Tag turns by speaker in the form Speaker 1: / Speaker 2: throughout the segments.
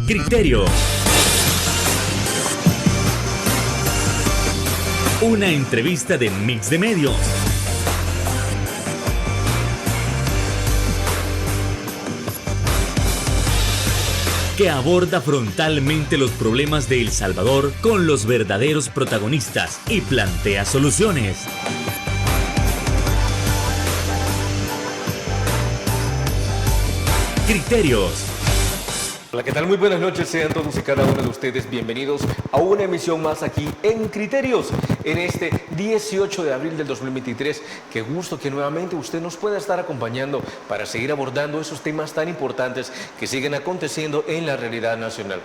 Speaker 1: Criterio. Una entrevista de Mix de Medios. Que aborda frontalmente los problemas de El Salvador con los verdaderos protagonistas y plantea soluciones. Criterios.
Speaker 2: Hola, ¿qué tal? Muy buenas noches, sean todos y cada uno de ustedes bienvenidos a una emisión más aquí en Criterios, en este 18 de abril del 2023. Qué gusto que nuevamente usted nos pueda estar acompañando para seguir abordando esos temas tan importantes que siguen aconteciendo en la realidad nacional.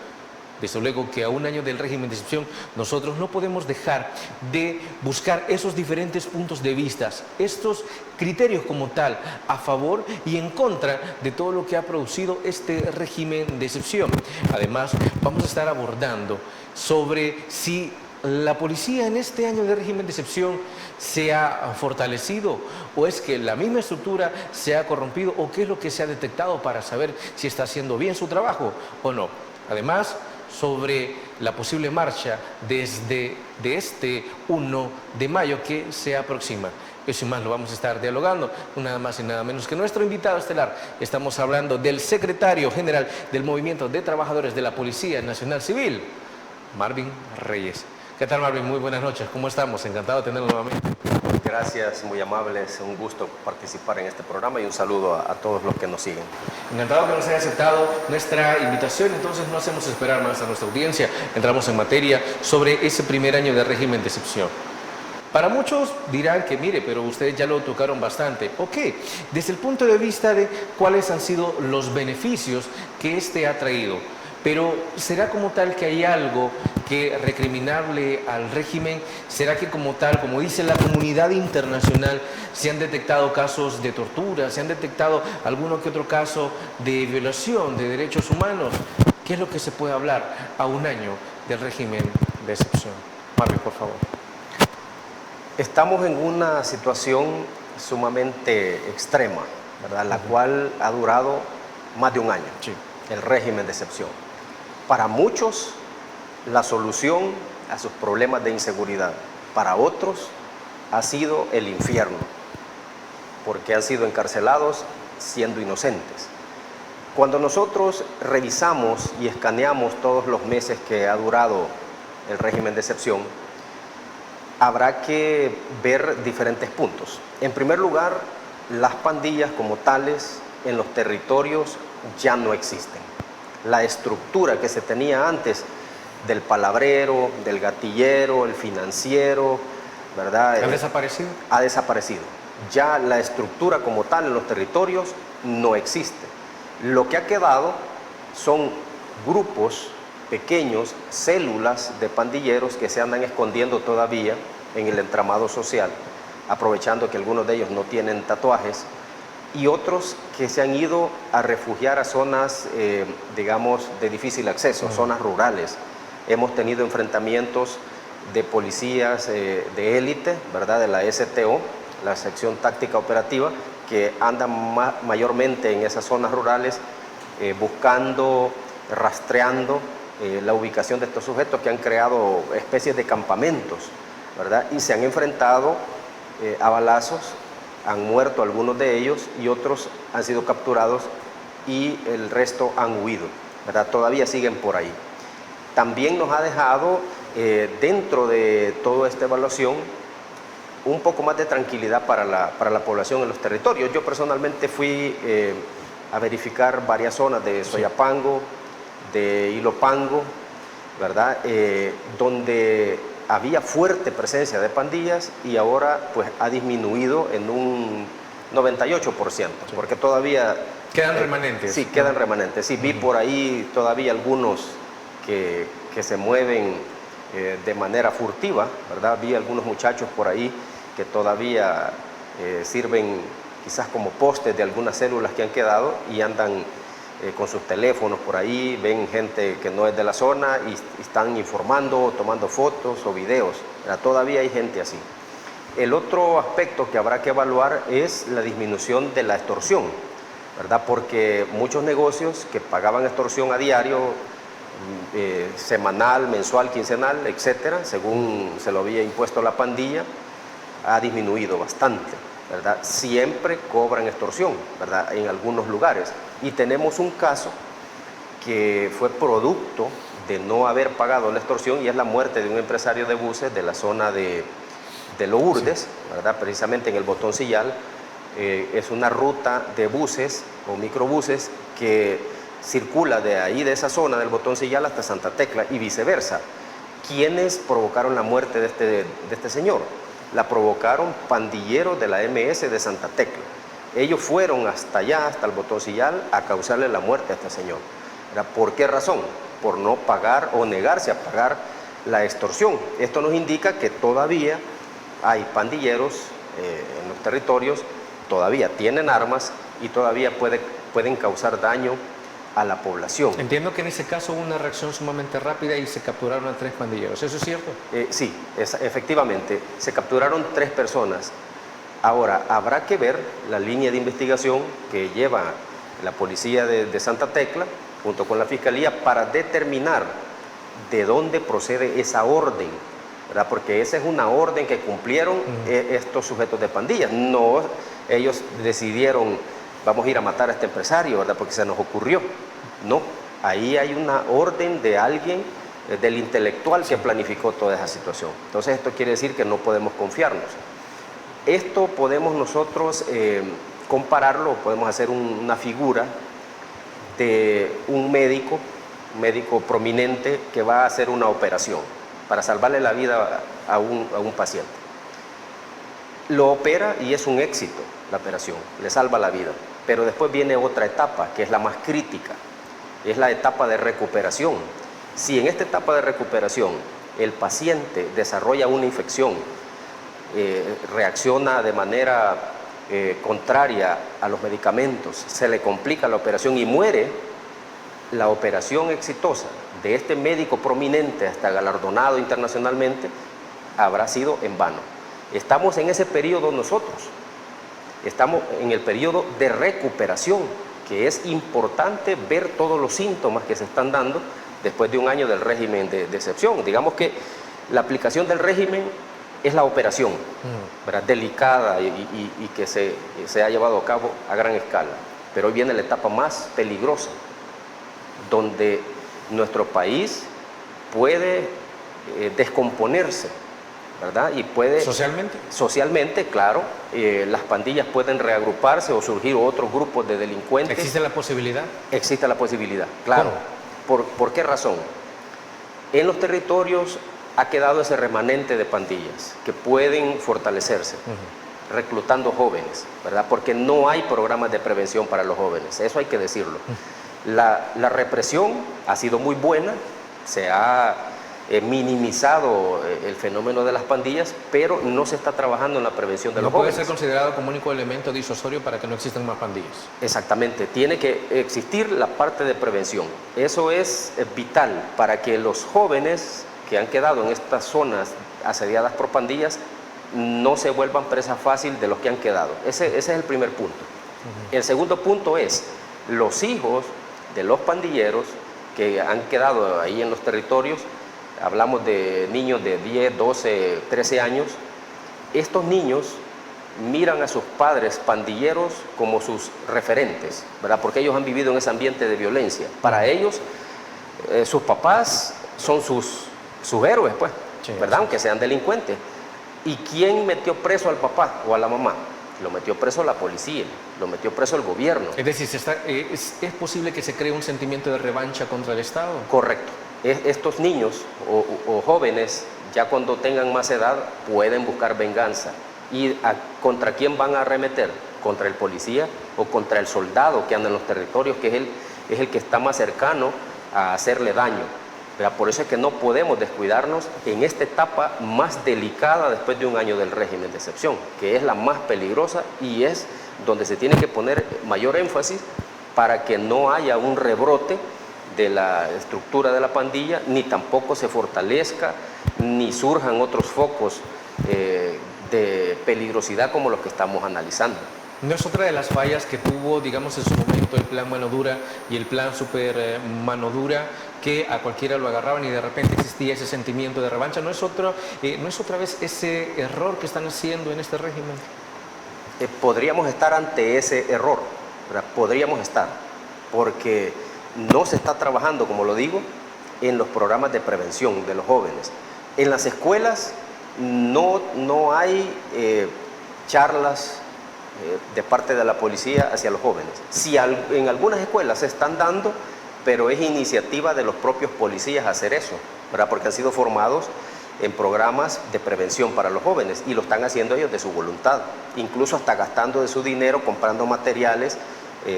Speaker 2: Desde luego que a un año del régimen de excepción nosotros no podemos dejar de buscar esos diferentes puntos de vista, estos criterios como tal, a favor y en contra de todo lo que ha producido este régimen de excepción. Además, vamos a estar abordando sobre si la policía en este año de régimen de excepción se ha fortalecido o es que la misma estructura se ha corrompido o qué es lo que se ha detectado para saber si está haciendo bien su trabajo o no. Además, sobre la posible marcha desde este 1 de mayo que se aproxima. Eso y más lo vamos a estar dialogando, nada más y nada menos que nuestro invitado estelar. Estamos hablando del secretario general del Movimiento de Trabajadores de la Policía Nacional Civil, Marvin Reyes. ¿Qué tal, Marvin? Muy buenas noches, ¿cómo estamos? Encantado de tenerlo nuevamente.
Speaker 3: Gracias, muy amables, un gusto participar en este programa y un saludo a todos los que nos siguen.
Speaker 2: Encantado que nos haya aceptado nuestra invitación, entonces no hacemos esperar más a nuestra audiencia, entramos en materia sobre ese primer año de régimen de excepción. Para muchos dirán que mire, pero ustedes ya lo tocaron bastante. Ok, desde el punto de vista de cuáles han sido los beneficios que este ha traído. Pero ¿será como tal que hay algo que recriminarle al régimen? ¿Será que como tal, como dice la comunidad internacional, se han detectado casos de tortura, se han detectado alguno que otro caso de violación de derechos humanos? ¿Qué es lo que se puede hablar a un año del régimen de excepción? Marvin, por favor.
Speaker 3: Estamos en una situación sumamente extrema, ¿verdad? La cual ha durado más de un año,
Speaker 2: Sí.
Speaker 3: El régimen de excepción. Para muchos, la solución a sus problemas de inseguridad. Para otros, ha sido el infierno, porque han sido encarcelados siendo inocentes. Cuando nosotros revisamos y escaneamos todos los meses que ha durado el régimen de excepción, habrá que ver diferentes puntos. En primer lugar, las pandillas como tales en los territorios ya no existen. La estructura que se tenía antes del palabrero, del gatillero, el financiero, ¿verdad?
Speaker 2: ¿Ha desaparecido?
Speaker 3: Ha desaparecido. Ya la estructura como tal en los territorios no existe. Lo que ha quedado son grupos pequeños, células de pandilleros que se andan escondiendo todavía en el entramado social, aprovechando que algunos de ellos no tienen tatuajes, y otros que se han ido a refugiar a zonas, digamos, de difícil acceso, zonas rurales. Hemos tenido enfrentamientos de policías de élite, ¿verdad?, de la STO, la sección táctica operativa, que andan mayormente en esas zonas rurales buscando, rastreando la ubicación de estos sujetos que han creado especies de campamentos, ¿verdad? Y se han enfrentado a balazos, han muerto algunos de ellos y otros han sido capturados y el resto han huido, ¿verdad? Todavía siguen por ahí. También nos ha dejado, dentro de toda esta evaluación, un poco más de tranquilidad para la población en los territorios. Yo personalmente fui a verificar varias zonas de Soyapango, de Ilopango, ¿verdad? Donde había fuerte presencia de pandillas y ahora pues ha disminuido en un 98%, porque todavía...
Speaker 2: ¿Quedan remanentes?
Speaker 3: Sí, quedan remanentes. Sí, vi por ahí todavía algunos que se mueven de manera furtiva, ¿verdad? Vi algunos muchachos por ahí que todavía sirven quizás como postes de algunas células que han quedado y andan con sus teléfonos por ahí, ven gente que no es de la zona y están informando, tomando fotos o videos. Todavía hay gente así. El otro aspecto que habrá que evaluar es la disminución de la extorsión, ¿verdad? Porque muchos negocios que pagaban extorsión a diario, semanal, mensual, quincenal, etcétera, según se lo había impuesto la pandilla, ha disminuido bastante, ¿verdad? Siempre cobran extorsión, ¿verdad? En algunos lugares. Y tenemos un caso que fue producto de no haber pagado la extorsión, y es la muerte de un empresario de buses de la zona de Lourdes, ¿verdad? Precisamente en el Botoncillal. Es una ruta de buses o microbuses que circula de ahí, de esa zona del Botoncillal hasta Santa Tecla y viceversa. ¿Quiénes provocaron la muerte de este señor? La provocaron pandilleros de la MS de Santa Tecla. Ellos fueron hasta allá, hasta el Botoncillal, a causarle la muerte a este señor. ¿Por qué razón? Por no pagar o negarse a pagar la extorsión. Esto nos indica que todavía hay pandilleros en los territorios, todavía tienen armas y todavía pueden causar daño a la población.
Speaker 2: Entiendo que en ese caso hubo una reacción sumamente rápida y se capturaron a 3 pandilleros. ¿Eso es cierto?
Speaker 3: Sí, efectivamente, se capturaron 3 personas. Ahora, habrá que ver la línea de investigación que lleva la policía de Santa Tecla junto con la Fiscalía para determinar de dónde procede esa orden, ¿verdad? Porque esa es una orden que cumplieron estos sujetos de pandillas. No, ellos decidieron, vamos a ir a matar a este empresario, ¿verdad? Porque se nos ocurrió. No, ahí hay una orden de alguien, del intelectual que planificó toda esa situación. Entonces esto quiere decir que no podemos confiarnos. Esto podemos nosotros compararlo, podemos hacer una figura de un médico prominente que va a hacer una operación para salvarle la vida a un paciente. Lo opera y es un éxito la operación, le salva la vida. Pero después viene otra etapa, que es la más crítica, es la etapa de recuperación. Si en esta etapa de recuperación el paciente desarrolla una infección, reacciona de manera contraria a los medicamentos, se le complica la operación y muere, la operación exitosa de este médico prominente, hasta galardonado internacionalmente, habrá sido en vano. Estamos en ese periodo nosotros, estamos en el periodo de recuperación, que es importante ver todos los síntomas que se están dando después de un año del régimen de excepción. Digamos que la aplicación del régimen es la operación, ¿verdad? Delicada y que se ha llevado a cabo a gran escala. Pero hoy viene la etapa más peligrosa, donde nuestro país puede descomponerse, ¿verdad? Y puede...
Speaker 2: ¿Socialmente?
Speaker 3: Socialmente, claro. Las pandillas pueden reagruparse o surgir otros grupos de delincuentes.
Speaker 2: ¿Existe la posibilidad?
Speaker 3: Existe la posibilidad, claro. ¿Por qué razón? En los territorios ha quedado ese remanente de pandillas que pueden fortalecerse, reclutando jóvenes, ¿verdad? Porque no hay programas de prevención para los jóvenes, eso hay que decirlo. La represión ha sido muy buena, se ha minimizado el fenómeno de las pandillas, pero no se está trabajando en la prevención de los jóvenes.
Speaker 2: ¿No puede ser considerado como único elemento disuasorio para que no existan más pandillas?
Speaker 3: Exactamente, tiene que existir la parte de prevención. Eso es vital para que los jóvenes que han quedado en estas zonas asediadas por pandillas no se vuelvan presa fácil de los que han quedado. Ese es el primer punto. El segundo punto es los hijos de los pandilleros que han quedado ahí en los territorios. Hablamos de niños de 10, 12, 13 años. Estos niños miran a sus padres pandilleros como sus referentes, ¿verdad? Porque ellos han vivido en ese ambiente de violencia. Para ellos, sus papás son sus héroes, pues, sí, ¿verdad? Aunque sean delincuentes. ¿Y quién metió preso al papá o a la mamá? Lo metió preso la policía, lo metió preso el gobierno.
Speaker 2: Es decir, ¿es posible que se cree un sentimiento de revancha contra el Estado?
Speaker 3: Correcto. Estos niños o jóvenes, ya cuando tengan más edad, pueden buscar venganza. ¿Y contra quién van a arremeter? ¿Contra el policía o contra el soldado que anda en los territorios, que es el que está más cercano a hacerle daño? Por eso es que no podemos descuidarnos en esta etapa más delicada después de un año del régimen de excepción, que es la más peligrosa y es donde se tiene que poner mayor énfasis para que no haya un rebrote de la estructura de la pandilla, ni tampoco se fortalezca, ni surjan otros focos de peligrosidad como los que estamos analizando.
Speaker 2: No es otra de las fallas que tuvo, digamos, en su momento el plan mano dura y el plan super mano dura, que a cualquiera lo agarraban y de repente existía ese sentimiento de revancha. ¿No es otra vez ese error que están haciendo en este régimen?
Speaker 3: Podríamos estar ante ese error, ¿verdad? Podríamos estar, porque no se está trabajando, como lo digo, en los programas de prevención de los jóvenes. En las escuelas no hay charlas de parte de la policía hacia los jóvenes. Sí, en algunas escuelas se están dando, pero es iniciativa de los propios policías hacer eso, ¿verdad? Porque han sido formados en programas de prevención para los jóvenes y lo están haciendo ellos de su voluntad, incluso hasta gastando de su dinero, comprando materiales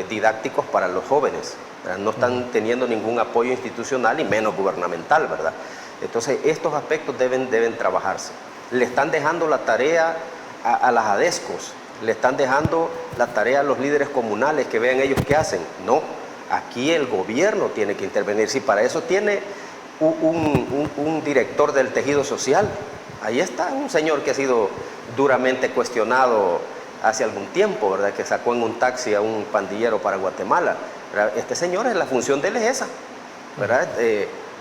Speaker 3: didácticos para los jóvenes, ¿verdad? No están teniendo ningún apoyo institucional y menos gubernamental, ¿verdad? Entonces estos aspectos deben trabajarse. Le están dejando la tarea a las ADESCOS, le están dejando la tarea a los líderes comunales que vean ellos qué hacen. No, aquí el gobierno tiene que intervenir. Si para eso tiene un director del tejido social, ahí está un señor que ha sido duramente cuestionado hace algún tiempo, ¿verdad? Que sacó en un taxi a un pandillero para Guatemala, ¿verdad? Este señor, la función de él es esa, ¿verdad?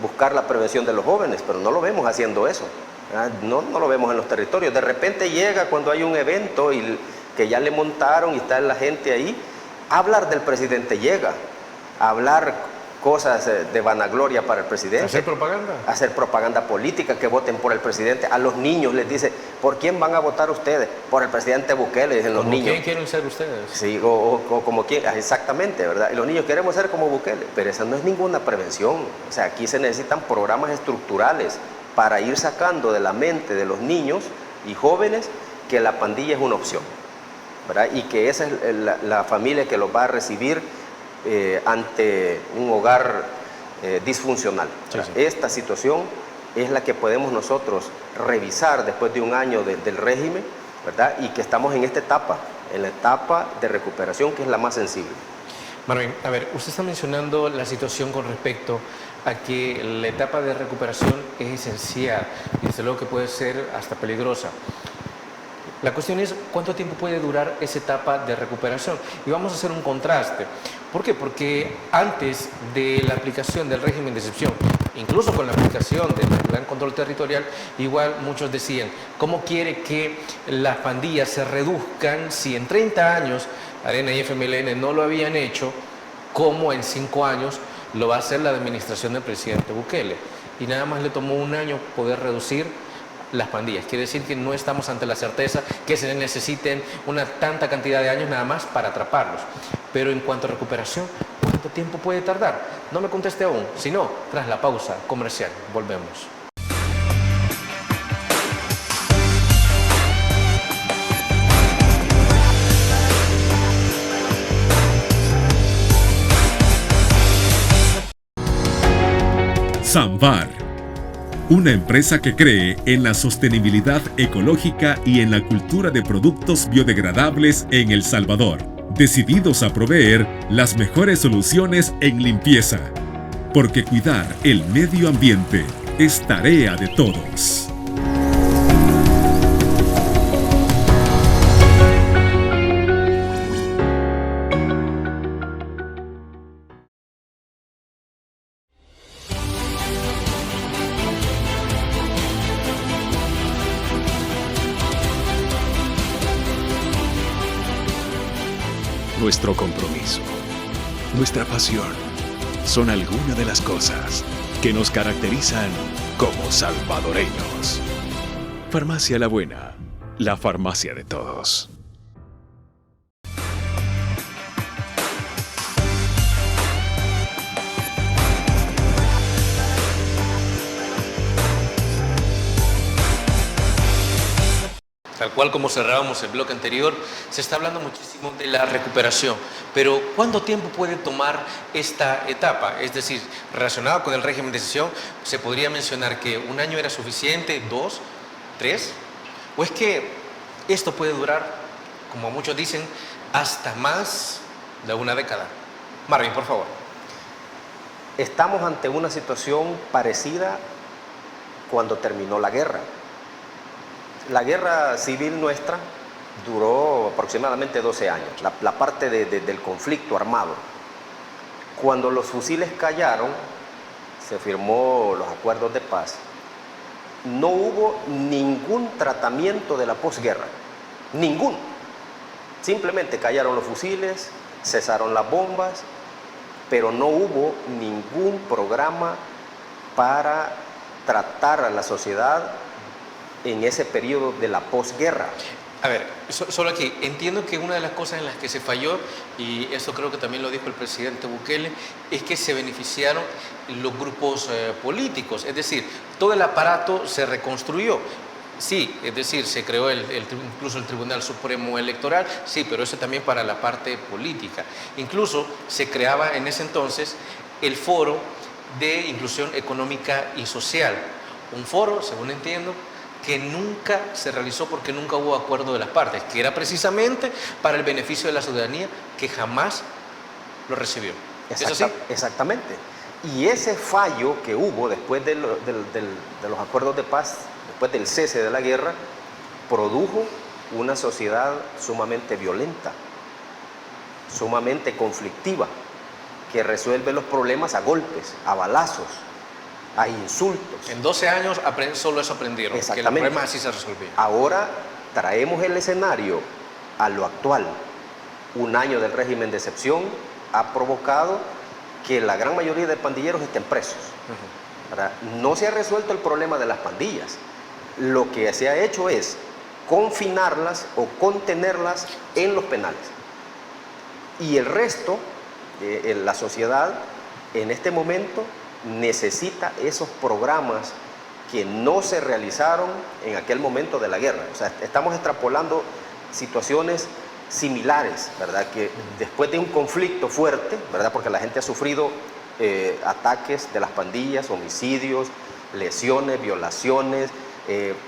Speaker 3: Buscar la prevención de los jóvenes, pero no lo vemos haciendo eso, ¿verdad? No lo vemos en los territorios. De repente llega cuando hay un evento y que ya le montaron y está la gente ahí, a hablar del presidente llega, a hablar cosas de vanagloria para el presidente.
Speaker 2: ¿Hacer propaganda?
Speaker 3: Hacer propaganda política, que voten por el presidente. A los niños les dice, ¿por quién van a votar ustedes? Por el presidente Bukele, dicen los niños.
Speaker 2: ¿Quién quieren ser ustedes?
Speaker 3: Sí, o como quién, exactamente, ¿verdad? Y los niños queremos ser como Bukele, pero esa no es ninguna prevención. O sea, aquí se necesitan programas estructurales para ir sacando de la mente de los niños y jóvenes que la pandilla es una opción, ¿verdad? Y que esa es la familia que los va a recibir ante un hogar disfuncional.
Speaker 2: Sí, sí.
Speaker 3: Esta situación es la que podemos nosotros revisar después de un año del régimen, ¿verdad? Y que estamos en esta etapa, en la etapa de recuperación, que es la más sensible.
Speaker 2: Marvin, a ver, usted está mencionando la situación con respecto a que la etapa de recuperación es esencial y desde luego que puede ser hasta peligrosa. La cuestión es cuánto tiempo puede durar esa etapa de recuperación. Y vamos a hacer un contraste. ¿Por qué? Porque antes de la aplicación del régimen de excepción, incluso con la aplicación del plan control territorial, igual muchos decían, ¿cómo quiere que las pandillas se reduzcan si en 30 años Arena y FMLN no lo habían hecho? ¿Cómo en 5 años lo va a hacer la administración del presidente Bukele? Y nada más le tomó un año poder reducir las pandillas. Quiere decir que no estamos ante la certeza que se necesiten una tanta cantidad de años nada más para atraparlos. Pero en cuanto a recuperación, ¿cuánto tiempo puede tardar? No me conteste aún, sino tras la pausa comercial. Volvemos.
Speaker 4: Samvar, una empresa que cree en la sostenibilidad ecológica y en la cultura de productos biodegradables en El Salvador, decididos a proveer las mejores soluciones en limpieza, porque cuidar el medio ambiente es tarea de todos.
Speaker 5: Nuestro compromiso, nuestra pasión, son algunas de las cosas que nos caracterizan como salvadoreños. Farmacia La Buena, la farmacia de todos.
Speaker 2: Tal cual como cerrábamos el bloque anterior, se está hablando muchísimo de la recuperación, pero ¿cuánto tiempo puede tomar esta etapa? Es decir, relacionado con el régimen de excepción, ¿se podría mencionar que un año era suficiente, 2, 3? ¿O es que esto puede durar, como muchos dicen, hasta más de una década? Marvin, por favor.
Speaker 3: Estamos ante una situación parecida cuando terminó la guerra. La guerra civil nuestra Duró aproximadamente 12 años, la parte del conflicto armado. Cuando los fusiles callaron, se firmó los acuerdos de paz, no hubo ningún tratamiento de la posguerra, ninguno. Simplemente callaron los fusiles, cesaron las bombas, pero no hubo ningún programa para tratar a la sociedad en ese periodo de la posguerra.
Speaker 2: A ver, solo aquí, entiendo que una de las cosas en las que se falló, y eso creo que también lo dijo el presidente Bukele, es que se beneficiaron los grupos políticos, es decir, todo el aparato se reconstruyó. Sí, es decir, se creó incluso el Tribunal Supremo Electoral, sí, pero eso también para la parte política. Incluso se creaba en ese entonces el Foro de Inclusión Económica y Social, un foro, según entiendo, que nunca se realizó porque nunca hubo acuerdo de las partes, que era precisamente para el beneficio de la ciudadanía, que jamás lo recibió. ¿Es así?
Speaker 3: Exactamente. Y ese fallo que hubo después de los acuerdos de paz, después del cese de la guerra, produjo una sociedad sumamente violenta, sumamente conflictiva, que resuelve los problemas a golpes, a balazos, a insultos.
Speaker 2: En 12 años solo eso aprendieron, que el problema así se resolvía.
Speaker 3: Ahora traemos el escenario a lo actual. Un año del régimen de excepción ha provocado que la gran mayoría de pandilleros estén presos. No se ha resuelto el problema de las pandillas. Lo que se ha hecho es confinarlas o contenerlas en los penales. Y el resto, la sociedad, en este momento, necesita esos programas que no se realizaron en aquel momento de la guerra. O sea, estamos extrapolando situaciones similares, ¿verdad? Que después de un conflicto fuerte, ¿verdad? Porque la gente ha sufrido ataques de las pandillas, homicidios, lesiones, violaciones,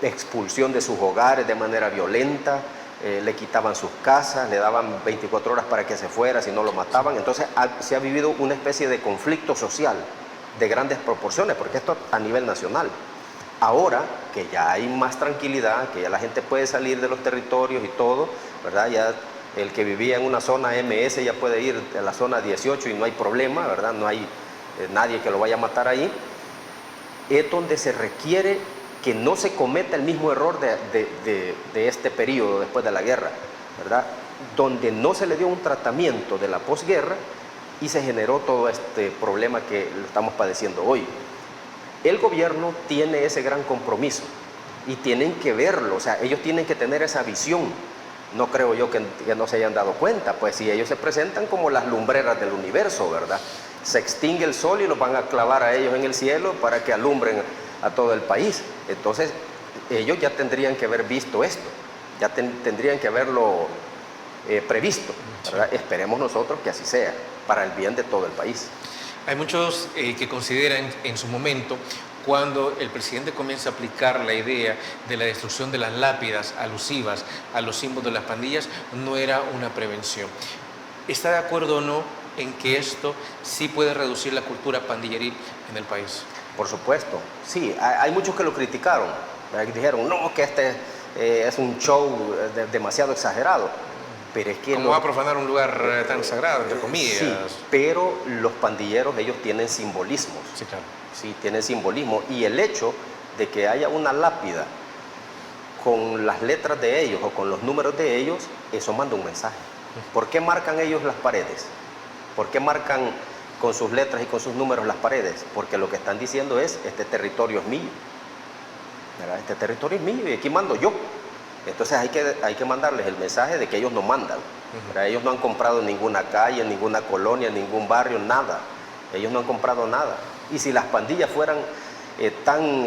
Speaker 3: expulsión de sus hogares de manera violenta, le quitaban sus casas, le daban 24 horas para que se fuera si no lo mataban. Entonces se ha vivido una especie de conflicto social de grandes proporciones, porque esto a nivel nacional. Ahora que ya hay más tranquilidad, que ya la gente puede salir de los territorios y todo, ¿verdad? Ya el que vivía en una zona MS ya puede ir a la zona 18 y no hay problema, ¿verdad? No hay nadie que lo vaya a matar ahí. Es donde se requiere que no se cometa el mismo error de este periodo después de la guerra, ¿verdad? Donde no se le dio un tratamiento de la posguerra y se generó todo este problema que estamos padeciendo hoy. El gobierno tiene ese gran compromiso y tienen que verlo, o sea, ellos tienen que tener esa visión. No creo yo que no se hayan dado cuenta, pues si ellos se presentan como las lumbreras del universo, ¿verdad? Se extingue el sol y los van a clavar a ellos en el cielo para que alumbren a todo el país. Entonces, ellos ya tendrían que haber visto esto, ya tendrían que haberlo previsto, ¿verdad? Esperemos nosotros que así sea, para el bien de todo el país.
Speaker 2: Hay muchos que consideran en su momento, cuando el presidente comienza a aplicar la idea de la destrucción de las lápidas alusivas a los símbolos de las pandillas, no era una prevención. ¿Está de acuerdo o no en que esto sí puede reducir la cultura pandilleril en el país?
Speaker 3: Por supuesto, sí. Hay muchos que lo criticaron, ¿verdad? Que dijeron, no, que este es un show demasiado exagerado. Pero es que
Speaker 2: ¿cómo va a profanar un lugar tan sagrado, entre comillas?
Speaker 3: Sí, pero los pandilleros, ellos tienen simbolismos.
Speaker 2: Sí, claro.
Speaker 3: Sí, tienen simbolismo. Y el hecho de que haya una lápida con las letras de ellos o con los números de ellos, eso manda un mensaje. ¿Por qué marcan ellos las paredes? ¿Por qué marcan con sus letras y con sus números las paredes? Porque lo que están diciendo es, este territorio es mío, ¿verdad? Este territorio es mío y aquí mando yo. Entonces hay que mandarles el mensaje de que ellos no mandan, ¿verdad? Ellos no han comprado ninguna calle, ninguna colonia, ningún barrio, nada. Ellos no han comprado nada. Y si las pandillas fueran tan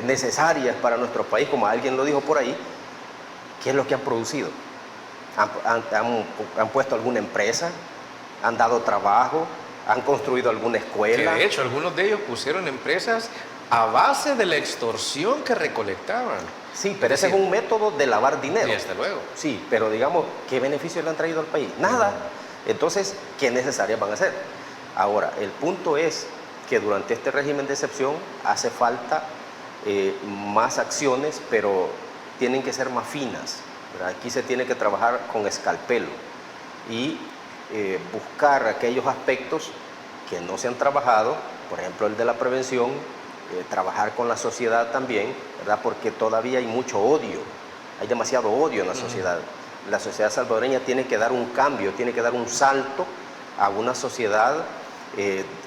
Speaker 3: necesarias para nuestro país, como alguien lo dijo por ahí, ¿qué es lo que han producido? ¿Han puesto alguna empresa? ¿Han dado trabajo? ¿Han construido alguna escuela?
Speaker 2: Que de hecho, algunos de ellos pusieron empresas a base de la extorsión que recolectaban.
Speaker 3: Sí, pero ese es un método de lavar dinero.
Speaker 2: Y hasta luego.
Speaker 3: Sí, pero digamos, ¿qué beneficios le han traído al país? Nada. Entonces, ¿qué necesarias van a hacer? Ahora, el punto es que durante este régimen de excepción hace falta más acciones, pero tienen que ser más finas, ¿verdad? Aquí se tiene que trabajar con escalpelo y buscar aquellos aspectos que no se han trabajado, por ejemplo el de la prevención, trabajar con la sociedad también, ¿verdad? Porque todavía hay mucho odio, hay demasiado odio en la sociedad. La sociedad salvadoreña tiene que dar un cambio, tiene que dar un salto a una sociedad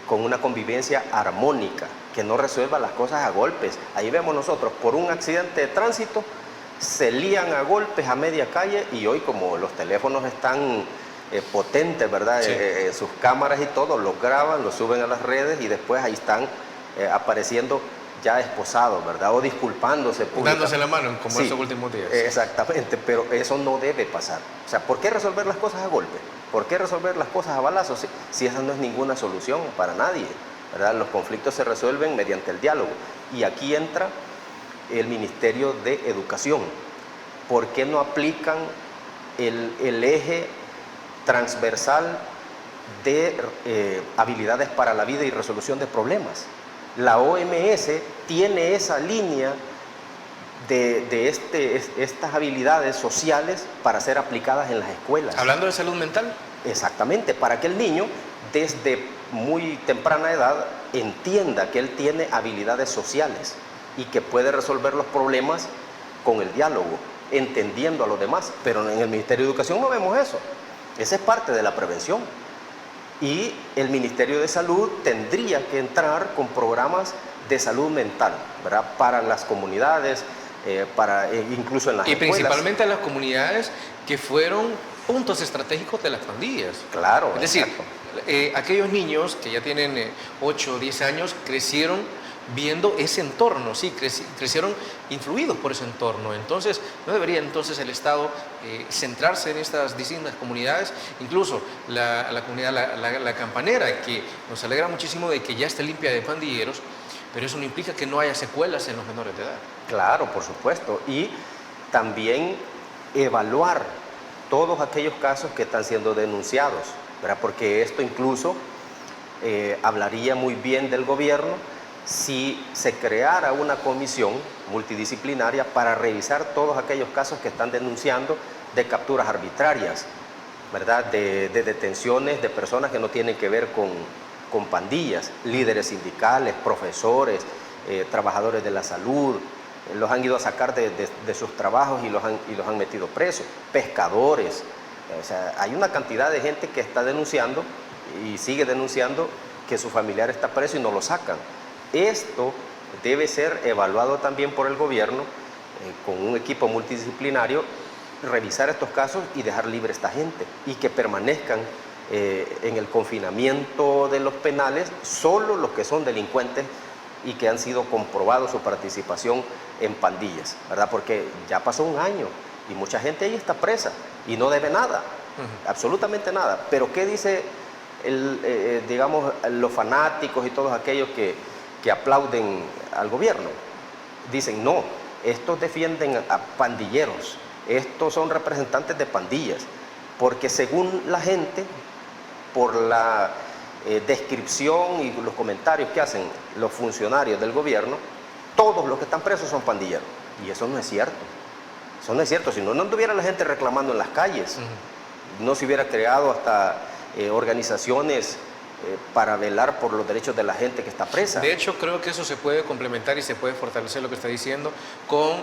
Speaker 3: con una convivencia armónica, que no resuelva las cosas a golpes. Ahí vemos nosotros, por un accidente de tránsito, se lían a golpes a media calle, y hoy como los teléfonos están potentes, ¿verdad?
Speaker 2: Sí.
Speaker 3: Sus cámaras y todo, los graban, los suben a las redes y después ahí están apareciendo ya esposados, ¿verdad? O disculpándose públicamente.
Speaker 2: Dándose la mano, como
Speaker 3: Sí,
Speaker 2: estos últimos días.
Speaker 3: Exactamente, pero eso no debe pasar. O sea, ¿por qué resolver las cosas a golpe? ¿Por qué resolver las cosas a balazos si esa no es ninguna solución para nadie, ¿verdad? Los conflictos se resuelven mediante el diálogo. Y aquí entra el Ministerio de Educación. ¿Por qué no aplican el eje transversal de habilidades para la vida y resolución de problemas? La OMS tiene esa línea de estas habilidades sociales para ser aplicadas en las escuelas.
Speaker 2: Hablando de salud mental.
Speaker 3: Exactamente, para que el niño desde muy temprana edad entienda que él tiene habilidades sociales y que puede resolver los problemas con el diálogo, entendiendo a los demás. Pero en el Ministerio de Educación no vemos eso. Esa es parte de la prevención. Y el Ministerio de Salud tendría que entrar con programas de salud mental, ¿verdad? Para las comunidades, incluso en las escuelas.
Speaker 2: Y principalmente en las comunidades que fueron puntos estratégicos de las pandillas.
Speaker 3: Claro,
Speaker 2: es decir,
Speaker 3: exacto.
Speaker 2: Aquellos niños que ya tienen 8 o 10 años crecieron viendo ese entorno, sí, crecieron influidos por ese entorno. Entonces, ¿no debería entonces el Estado centrarse en estas distintas comunidades? Incluso la comunidad La Campanera, que nos alegra muchísimo de que ya esté limpia de pandilleros, pero eso no implica que no haya secuelas en los menores de edad.
Speaker 3: Claro, por supuesto. Y también evaluar todos aquellos casos que están siendo denunciados, ¿verdad? Porque esto incluso hablaría muy bien del gobierno si se creara una comisión multidisciplinaria para revisar todos aquellos casos que están denunciando de capturas arbitrarias, ¿verdad? De detenciones de personas que no tienen que ver con pandillas, líderes sindicales, profesores, trabajadores de la salud. Los han ido a sacar de sus trabajos y los han metido presos, pescadores. O sea, hay una cantidad de gente que está denunciando y sigue denunciando que su familiar está preso y no lo sacan. Esto debe ser evaluado también por el gobierno con un equipo multidisciplinario, revisar estos casos y dejar libre a esta gente y que permanezcan en el confinamiento de los penales solo los que son delincuentes y que han sido comprobados su participación en pandillas, ¿verdad? Porque ya pasó un año y mucha gente ahí está presa y no debe nada, absolutamente nada. Pero ¿qué dice digamos, los fanáticos y todos aquellos que aplauden al gobierno? Dicen, no, estos defienden a pandilleros, estos son representantes de pandillas, porque según la gente, por la descripción y los comentarios que hacen los funcionarios del gobierno, todos los que están presos son pandilleros. Y eso no es cierto. Eso no es cierto. Si no, no anduviera la gente reclamando en las calles. No se hubiera creado hasta organizaciones para velar por los derechos de la gente que está presa.
Speaker 2: De hecho, creo que eso se puede complementar y se puede fortalecer lo que está diciendo con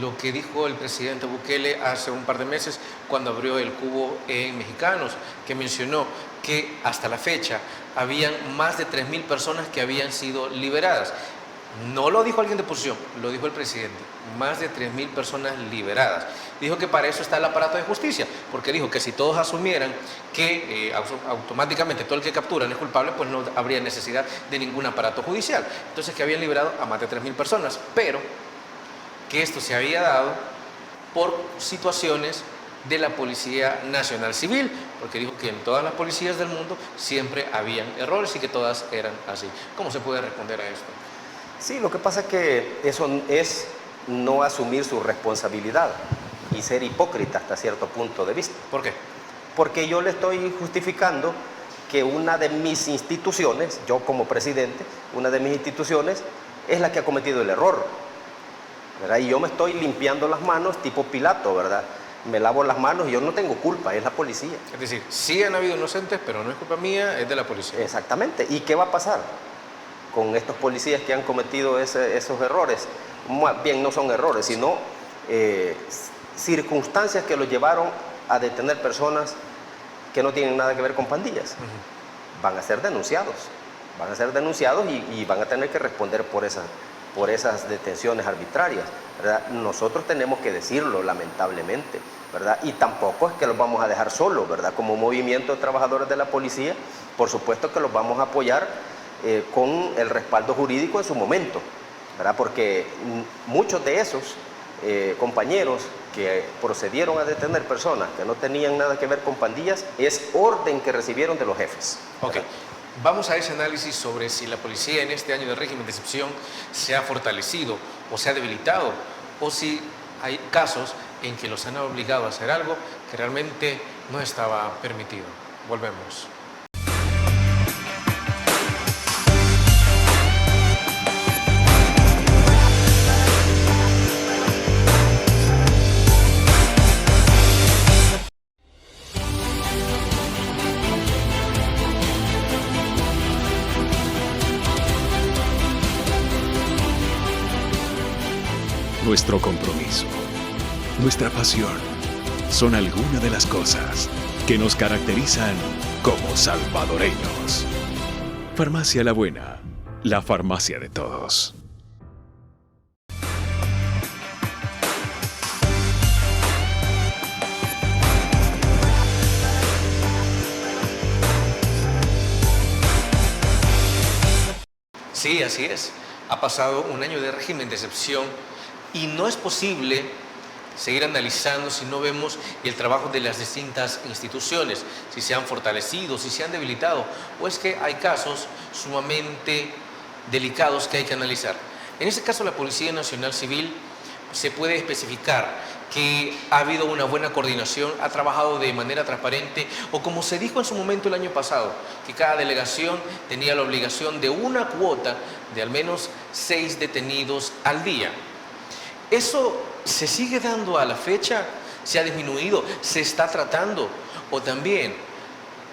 Speaker 2: lo que dijo el presidente Bukele hace un par de meses cuando abrió el cubo en Mexicanos, que mencionó que hasta la fecha habían más de 3.000 personas que habían sido liberadas. No lo dijo alguien de oposición, lo dijo el presidente, más de 3.000 personas liberadas. Dijo que para eso está el aparato de justicia, porque dijo que si todos asumieran que automáticamente todo el que capturan es culpable, pues no habría necesidad de ningún aparato judicial. Entonces que habían liberado a más de 3.000 personas, pero que esto se había dado por situaciones de la Policía Nacional Civil, porque dijo que en todas las policías del mundo siempre habían errores y que todas eran así. ¿Cómo se puede responder a esto?
Speaker 3: Sí, lo que pasa es que eso es no asumir su responsabilidad y ser hipócrita hasta cierto punto de vista.
Speaker 2: ¿Por qué?
Speaker 3: Porque yo le estoy justificando que una de mis instituciones, yo como presidente, una de mis instituciones es la que ha cometido el error, ¿verdad? Y yo me estoy limpiando las manos tipo Pilato, ¿verdad? me lavo las manos y yo no tengo culpa, es la policía.
Speaker 2: Es decir, sí han habido inocentes, pero no es culpa mía, es de la policía.
Speaker 3: Exactamente. ¿Y qué va a pasar con estos policías que han cometido esos errores? Más bien no son errores, sino circunstancias que los llevaron a detener personas que no tienen nada que ver con pandillas. Van a ser denunciados. Van a ser denunciados y van a tener que responder por esas detenciones arbitrarias, ¿verdad? Nosotros tenemos que decirlo, lamentablemente, ¿verdad? Y tampoco es que los vamos a dejar solos, ¿verdad? Como movimiento de trabajadores de la policía, por supuesto que los vamos a apoyar con el respaldo jurídico en su momento, ¿verdad? Porque muchos de esos compañeros que procedieron a detener personas que no tenían nada que ver con pandillas es orden que recibieron de los jefes.
Speaker 2: Ok. Vamos a ese análisis sobre si la policía en este año de régimen de excepción se ha fortalecido o se ha debilitado, o si hay casos en que los han obligado a hacer algo que realmente no estaba permitido. Volvemos.
Speaker 5: Nuestro compromiso, nuestra pasión, son algunas de las cosas que nos caracterizan como salvadoreños. Farmacia La Buena, la farmacia de todos.
Speaker 2: Sí, así es. Ha pasado un año de régimen de excepción y no es posible seguir analizando si no vemos el trabajo de las distintas instituciones, si se han fortalecido, si se han debilitado, o es que hay casos sumamente delicados que hay que analizar. En este caso, la Policía Nacional Civil se puede especificar que ha habido una buena coordinación, ha trabajado de manera transparente, o como se dijo en su momento el año pasado, que cada delegación tenía la obligación de una cuota de al menos 6 detenidos al día. ¿Eso se sigue dando a la fecha? ¿Se ha disminuido? ¿Se está tratando? ¿O también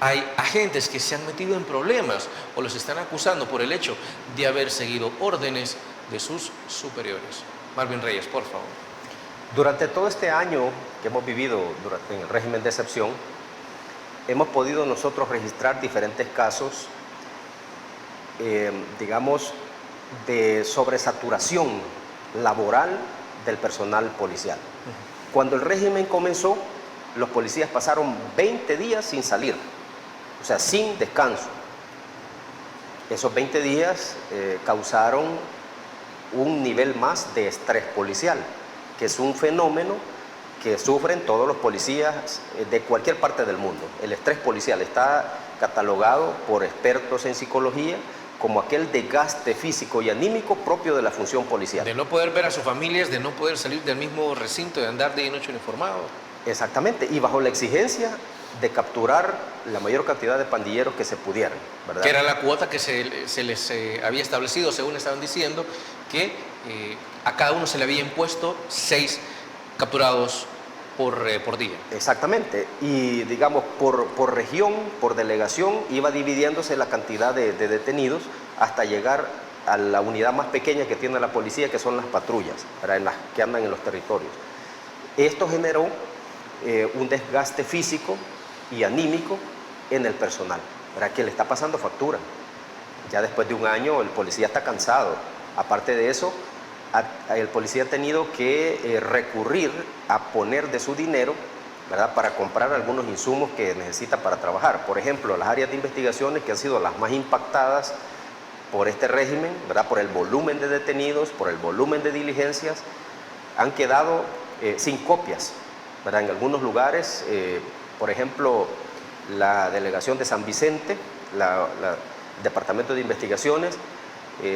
Speaker 2: hay agentes que se han metido en problemas o los están acusando por el hecho de haber seguido órdenes de sus superiores? Marvin Reyes, por favor.
Speaker 3: Durante todo este año que hemos vivido en el régimen de excepción, hemos podido nosotros registrar diferentes casos, digamos, de sobresaturación laboral del personal policial. Cuando el régimen comenzó, los policías pasaron 20 días sin salir, o sea, sin descanso. Esos 20 días causaron un nivel más de estrés policial, que es un fenómeno que sufren todos los policías de cualquier parte del mundo. El estrés policial está catalogado por expertos en psicología como aquel desgaste físico y anímico propio de la función policial.
Speaker 2: De no poder ver a sus familias, de no poder salir del mismo recinto, de andar día y noche uniformado.
Speaker 3: Exactamente, y bajo la exigencia de capturar la mayor cantidad de pandilleros que se pudieran, ¿verdad?
Speaker 2: Que era la cuota que se les había establecido, según estaban diciendo, que a cada uno se le había impuesto 6 capturados por día.
Speaker 3: Exactamente, y digamos por región, por delegación, iba dividiéndose la cantidad de detenidos hasta llegar a la unidad más pequeña que tiene la policía, que son las patrullas, ¿verdad? En las que andan en los territorios. Esto generó un desgaste físico y anímico en el personal, ¿verdad? Que le está pasando factura. Ya después de un año el policía está cansado. Aparte de eso, el policía ha tenido que recurrir a poner de su dinero, ¿verdad?, para comprar algunos insumos que necesita para trabajar. Por ejemplo, las áreas de investigaciones, que han sido las más impactadas por este régimen, ¿verdad?, por el volumen de detenidos, por el volumen de diligencias, han quedado sin copias, ¿verdad? En algunos lugares, por ejemplo, la delegación de San Vicente, el Departamento de Investigaciones,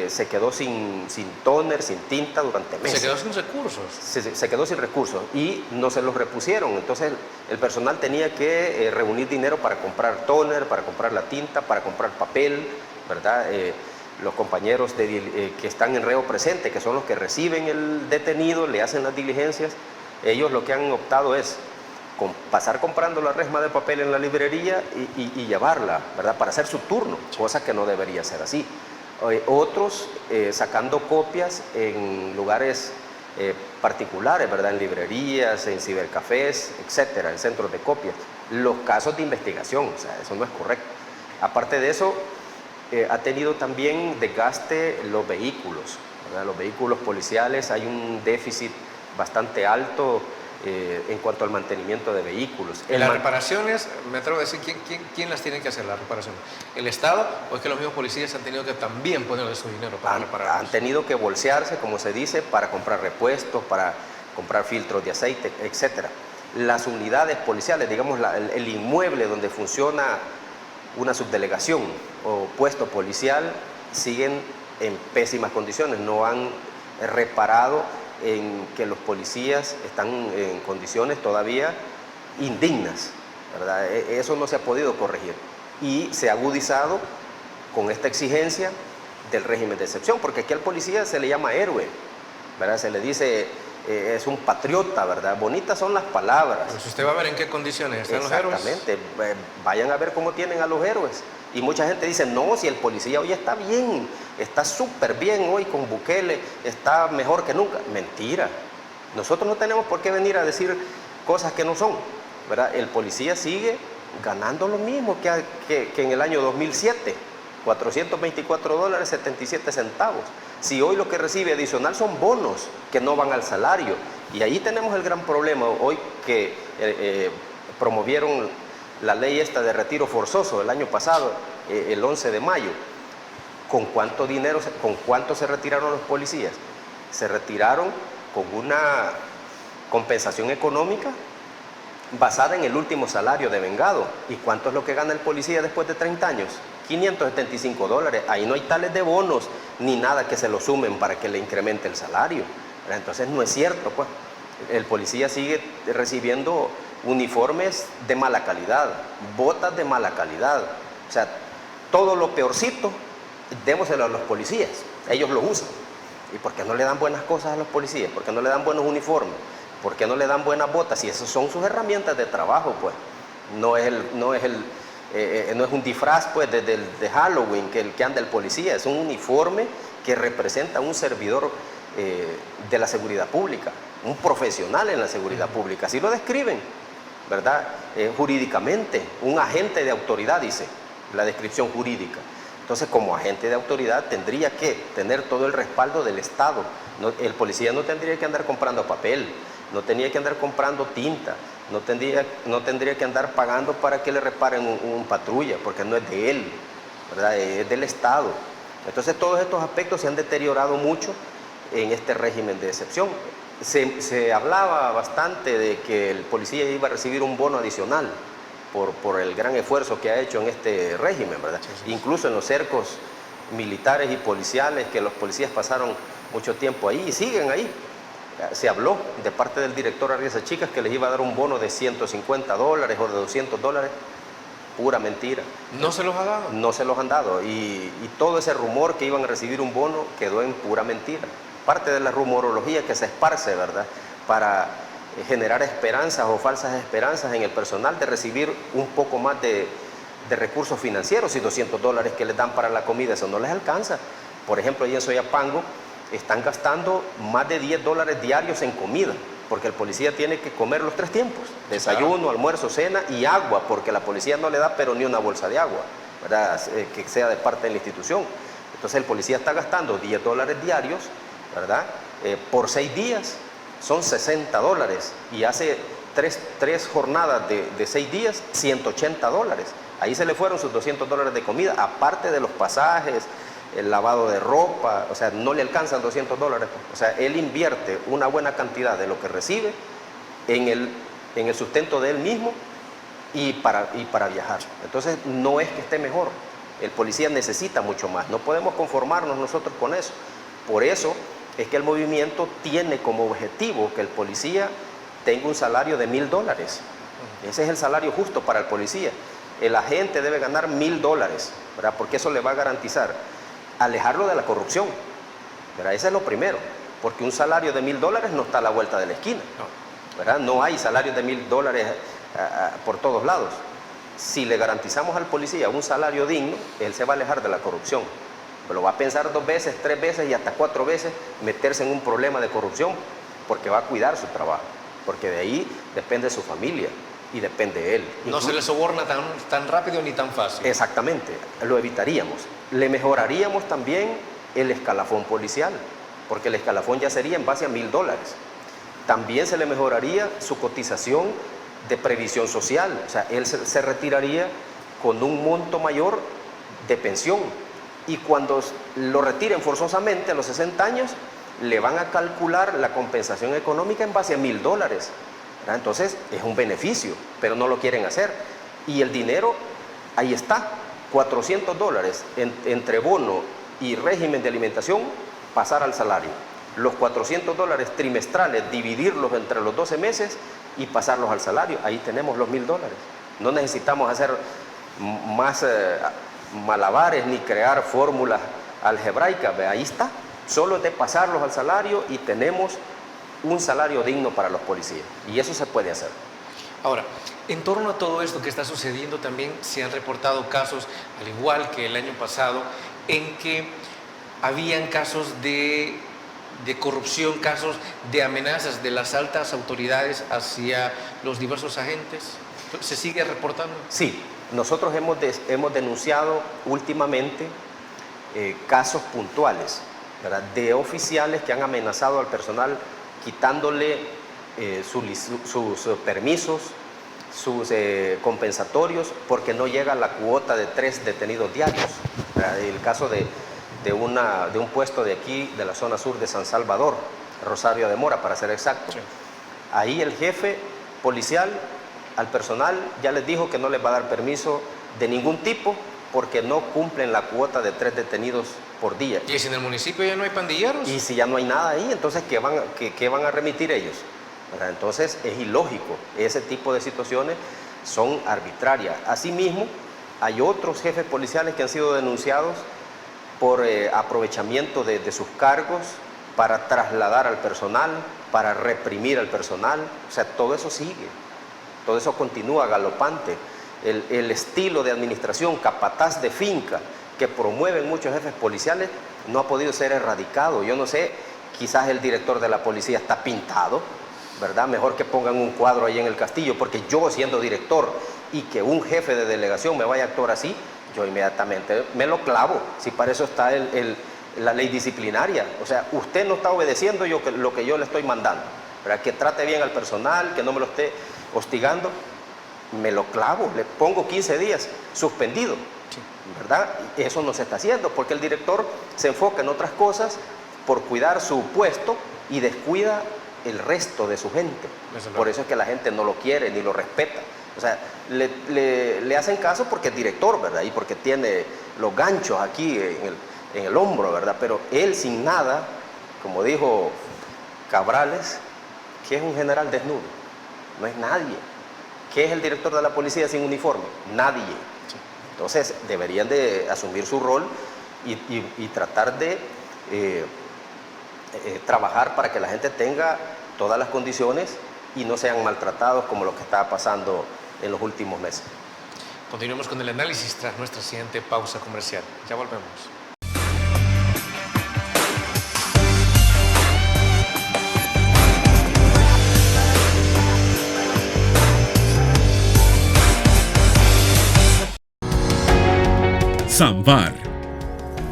Speaker 3: se quedó sin tóner, sin tinta durante meses.
Speaker 2: Se quedó sin recursos.
Speaker 3: Se quedó sin recursos y no se los repusieron. Entonces el personal tenía que reunir dinero para comprar tóner, para comprar la tinta, para comprar papel, ¿verdad? Los compañeros que están en reo presente, que son los que reciben el detenido, le hacen las diligencias, ellos lo que han optado es pasar comprando la resma de papel en la librería y llevarla, ¿verdad? Para hacer su turno, cosa que no debería ser así. Otros sacando copias en lugares particulares, ¿verdad? En librerías, en cibercafés, etcétera, en centros de copias. Los casos de investigación, o sea, eso no es correcto. Aparte de eso, ha tenido también desgaste los vehículos, ¿verdad? Los vehículos policiales, hay un déficit bastante alto en cuanto al mantenimiento de vehículos.
Speaker 2: En las reparaciones, me atrevo a decir, ¿quién las tiene que hacer las reparaciones? ¿El Estado o es que los mismos policías han tenido que también ponerle su dinero para repararlos?
Speaker 3: Han tenido que bolsearse, como se dice, para comprar repuestos, para comprar filtros de aceite, etcétera. Las unidades policiales, digamos, el inmueble donde funciona una subdelegación o puesto policial, siguen en pésimas condiciones, no han reparado en que los policías están en condiciones todavía indignas, ¿verdad? Eso no se ha podido corregir y se ha agudizado con esta exigencia del régimen de excepción, porque aquí al policía se le llama héroe, ¿verdad? Se le dice es un patriota, ¿verdad? Bonitas son las palabras.
Speaker 2: Pues usted va a ver en qué condiciones están los héroes.
Speaker 3: Exactamente, vayan a ver cómo tienen a los héroes. Y mucha gente dice, no, si el policía hoy está bien, está súper bien hoy con Bukele, está mejor que nunca. Mentira. Nosotros no tenemos por qué venir a decir cosas que no son, ¿verdad? El policía sigue ganando lo mismo que en el año 2007, $424.77. Si hoy lo que recibe adicional son bonos que no van al salario. Y ahí tenemos el gran problema hoy que promovieron la ley esta de retiro forzoso el año pasado, el 11 de mayo. ¿Con cuánto dinero, con cuánto se retiraron los policías? Se retiraron con una compensación económica basada en el último salario devengado. ¿Y cuánto es lo que gana el policía después de 30 años? $575. Ahí no hay tales de bonos ni nada que se lo sumen para que le incremente el salario. Entonces no es cierto, pues. El policía sigue recibiendo uniformes de mala calidad, botas de mala calidad. O sea, todo lo peorcito, démoselo a los policías. Ellos lo usan. ¿Y por qué no le dan buenas cosas a los policías? ¿Por qué no le dan buenos uniformes? ¿Por qué no le dan buenas botas? Y esas son sus herramientas de trabajo, pues. No es un disfraz, pues, de Halloween que anda el policía. Es un uniforme que representa a un servidor de la seguridad pública, un profesional en la seguridad pública. Así lo describen, ¿verdad? Jurídicamente, un agente de autoridad, dice la descripción jurídica. Entonces, como agente de autoridad, tendría que tener todo el respaldo del Estado. El policía no tendría que andar comprando papel, no tendría que andar comprando tinta, no tendría que andar pagando para que le reparen un patrulla, porque no es de él, ¿verdad? Es del Estado. Entonces, todos estos aspectos se han deteriorado mucho en este régimen de excepción. Se hablaba bastante de que el policía iba a recibir un bono adicional por el gran esfuerzo que ha hecho en este régimen, ¿verdad? Sí. Incluso en los cercos militares y policiales, que los policías pasaron mucho tiempo ahí y siguen ahí. Se habló de parte del director Arriaza Chicas que les iba a dar un bono de $150 o de $200. Pura mentira.
Speaker 2: ¿No se los ha dado?
Speaker 3: No se los han dado. Y todo ese rumor que iban a recibir un bono quedó en pura mentira. Parte de la rumorología que se esparce, ¿verdad? Para generar esperanzas o falsas esperanzas en el personal de recibir un poco más de recursos financieros. Y $200 que les dan para la comida, eso no les alcanza. Por ejemplo, ahí en Soyapango están gastando más de $10 diarios en comida, porque el policía tiene que comer los 3 tiempos, desayuno, almuerzo, cena y agua, porque la policía no le da pero ni una bolsa de agua, ¿verdad? Que sea de parte de la institución. Entonces el policía está gastando $10 diarios, ¿verdad? Por 6 días son $60, y hace 3 jornadas de 6 días, $180. Ahí se le fueron sus $200 de comida, aparte de los pasajes, el lavado de ropa. O sea, no le alcanzan $200. O sea, él invierte una buena cantidad de lo que recibe en el sustento de él mismo y para viajar. Entonces, no es que esté mejor. El policía necesita mucho más. No podemos conformarnos nosotros con eso. Por eso es que el movimiento tiene como objetivo que el policía tenga un salario de $1,000. Ese es el salario justo para el policía. El agente debe ganar $1,000, ¿verdad? Porque eso le va a garantizar alejarlo de la corrupción, ¿verdad? Ese es lo primero, porque un salario de $1,000 no está a la vuelta de la esquina.
Speaker 2: No.
Speaker 3: ¿verdad? No hay salarios de $1,000 por todos lados. Si le garantizamos al policía un salario digno, él se va a alejar de la corrupción. Pero va a pensar 2 veces, 3 veces y hasta 4 veces meterse en un problema de corrupción, porque va a cuidar su trabajo, porque de ahí depende su familia y depende de él.
Speaker 2: No se le soborna tan rápido ni tan fácil.
Speaker 3: Exactamente, lo evitaríamos. Le mejoraríamos también el escalafón policial, porque el escalafón ya sería en base a $1,000. También se le mejoraría su cotización de previsión social, o sea, él se retiraría con un monto mayor de pensión, y cuando lo retiren forzosamente a los 60 años, le van a calcular la compensación económica en base a $1,000, ¿verdad? Entonces es un beneficio, pero no lo quieren hacer, y el dinero ahí está, $400 entre bono y régimen de alimentación, pasar al salario. Los $400 trimestrales, dividirlos entre los 12 meses y pasarlos al salario. Ahí tenemos los $1,000. No necesitamos hacer más malabares ni crear fórmulas algebraicas. Ahí está. Solo es de pasarlos al salario y tenemos un salario digno para los policías. Y eso se puede hacer.
Speaker 2: Ahora, en torno a todo esto que está sucediendo, también se han reportado casos, al igual que el año pasado, en que habían casos de corrupción, casos de amenazas de las altas autoridades hacia los diversos agentes. ¿Se sigue reportando?
Speaker 3: Sí, nosotros hemos denunciado últimamente casos puntuales, ¿verdad?, de oficiales que han amenazado al personal quitándole sus permisos, sus compensatorios, porque no llega a la cuota de 3 detenidos diarios. El caso de un puesto de aquí, de la zona sur de San Salvador, Rosario de Mora, para ser exacto. Sí. Ahí el jefe policial al personal ya les dijo que no les va a dar permiso de ningún tipo porque no cumplen la cuota de 3 detenidos por día.
Speaker 2: ¿Y si en el municipio ya no hay pandilleros?
Speaker 3: Y si ya no hay nada ahí, entonces ¿qué van a remitir ellos? ¿Verdad? Entonces es ilógico. Ese tipo de situaciones son arbitrarias. Asimismo, hay otros jefes policiales que han sido denunciados por aprovechamiento de sus cargos para trasladar al personal, para reprimir al personal. O sea, todo eso sigue, todo eso continúa galopante. El estilo de administración capataz de finca que promueven muchos jefes policiales no ha podido ser erradicado. Yo no sé, quizás el director de la policía está pintado, ¿verdad? Mejor que pongan un cuadro ahí en el castillo, porque yo siendo director y que un jefe de delegación me vaya a actuar así, yo inmediatamente me lo clavo, si para eso está la ley disciplinaria. O sea, usted no está obedeciendo lo que yo le estoy mandando, ¿verdad? Que trate bien al personal, que no me lo esté hostigando, me lo clavo, le pongo 15 días suspendido, ¿verdad? Eso no se está haciendo, porque el director se enfoca en otras cosas por cuidar su puesto y descuida el resto de su gente. Por eso es que la gente no lo quiere ni lo respeta. O sea, le hacen caso porque es director, ¿verdad? Y porque tiene los ganchos aquí en el hombro, ¿verdad? Pero él sin nada, como dijo Cabrales, que es un general desnudo, no es nadie. ¿Qué es el director de la policía sin uniforme? Nadie. Entonces, deberían de asumir su rol y tratar de trabajar para que la gente tenga todas las condiciones y no sean maltratados como lo que estaba pasando en los últimos meses.
Speaker 2: Continuemos con el análisis tras nuestra siguiente pausa comercial. Ya volvemos.
Speaker 4: Samvar,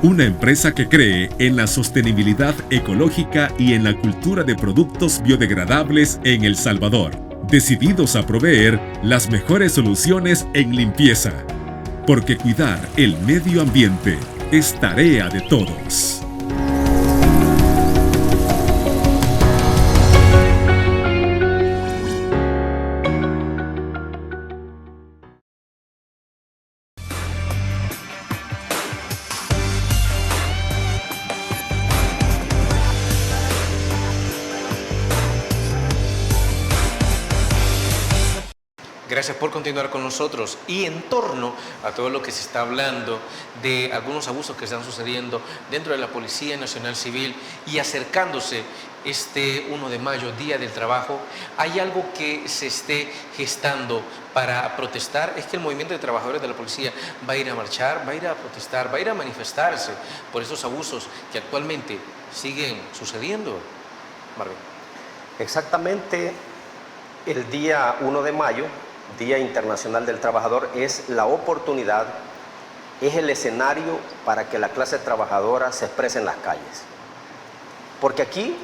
Speaker 4: una empresa que cree en la sostenibilidad ecológica y en la cultura de productos biodegradables en El Salvador, decididos a proveer las mejores soluciones en limpieza, porque cuidar el medio ambiente es tarea de todos.
Speaker 2: Gracias por continuar con nosotros. Y en torno a todo lo que se está hablando de algunos abusos que están sucediendo dentro de la Policía Nacional Civil y acercándose este 1 de mayo, Día del Trabajo, ¿hay algo que se esté gestando para protestar? Es que el movimiento de trabajadores de la policía va a ir a marchar, va a ir a protestar, va a ir a manifestarse por esos abusos que actualmente siguen sucediendo. Marvin.
Speaker 3: Exactamente, el día 1 de mayo, Día Internacional del Trabajador, es la oportunidad, es el escenario para que la clase trabajadora se exprese en las calles. Porque aquí